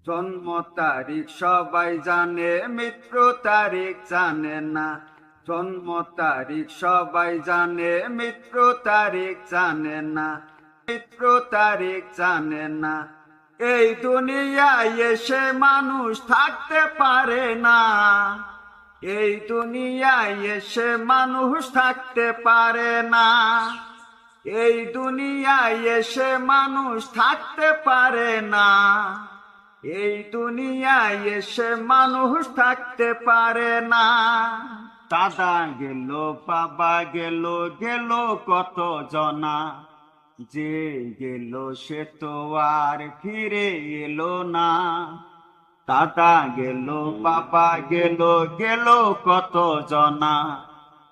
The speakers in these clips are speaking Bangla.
জন্ম তারিখ সবাই জানে, মৃত্যু তারিখ জানে না। জন্ম তারিখ সবাই জানে, মৃত্যু তারিখ জানে না। মৃত্যু তারিখ জানে না। এই দুনিয়ায় এসে মানুষ থাকতে পারে না। এই দুনিয়ায় এসে মানুষ থাকতে পারে না। এই দুনিয়ায় এসে মানুষ থাকতে পারে না। এই দুনিয়ায় এসে মানুষ থাকতে পারে না। দাদা গেল, বাবা গেল, গেল কত জনা। যে গেল সে তো আর ফিরে এলো না। দাদা গেল, বাবা গেল, গেল কত জনা।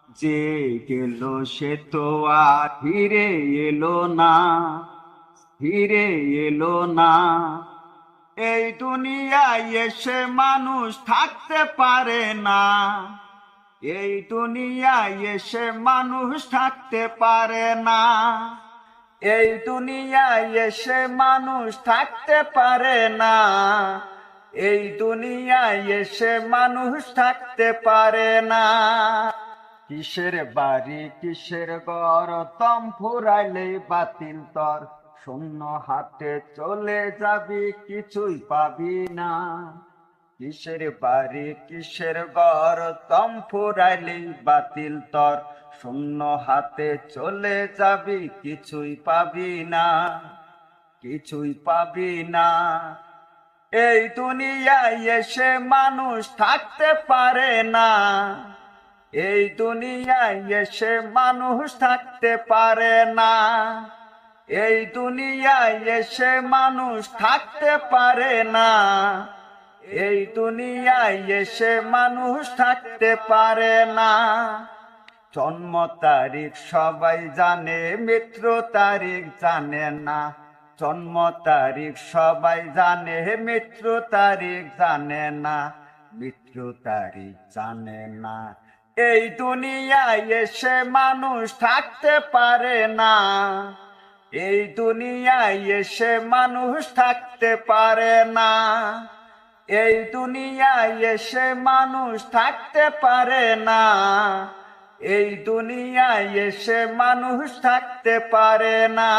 যে গেল সে তো আর ফিরে এলো না। ফিরে এলো না। এই দুনিয়ায় এসে মানুষ থাকতে পারে না। এই দুনিয়ায় এসে মানুষ থাকতে পারে না। এই দুনিয়ায় এসে মানুষ থাকতে পারে না। এই দুনিয়ায় এসে মানুষ থাকতে পারে না। কিসের বাড়ি কিসের ঘর, দম ফুরাইলে বাতিল তর। শূন্য হাতে চলে যাবি, কিছুই পাবি না। কিসের বাড়ি কিসের ঘর, দম ফুরাইলে বাতিল তর। শূন্য হাতে চলে যাবি, কিছুই পাবি না। কিছুই পাবি না। এই দুনিয়ায় এসে মানুষ থাকতে পারে না। এই দুনিয়ায় এসে মানুষ থাকতে পারে না। এই দুনিয়ায় এসে মানুষ থাকতে পারে না। এই দুনিয়ায় এসে মানুষ থাকতে পারে না। জন্ম তারিখ সবাই জানে, মৃত্যু তারিখ জানে না। জন্ম তারিখ সবাই জানে, মৃত্যু তারিখ জানে না। মৃত্যু তারিখ জানে না। এই দুনিয়ায় এসে মানুষ থাকতে পারে না। এই দুনিয়ায় এসে মানুষ থাকতে পারে না। এই দুনিয়ায় এসে মানুষ থাকতে পারে না। এই দুনিয়ায় এসে মানুষ থাকতে পারে না।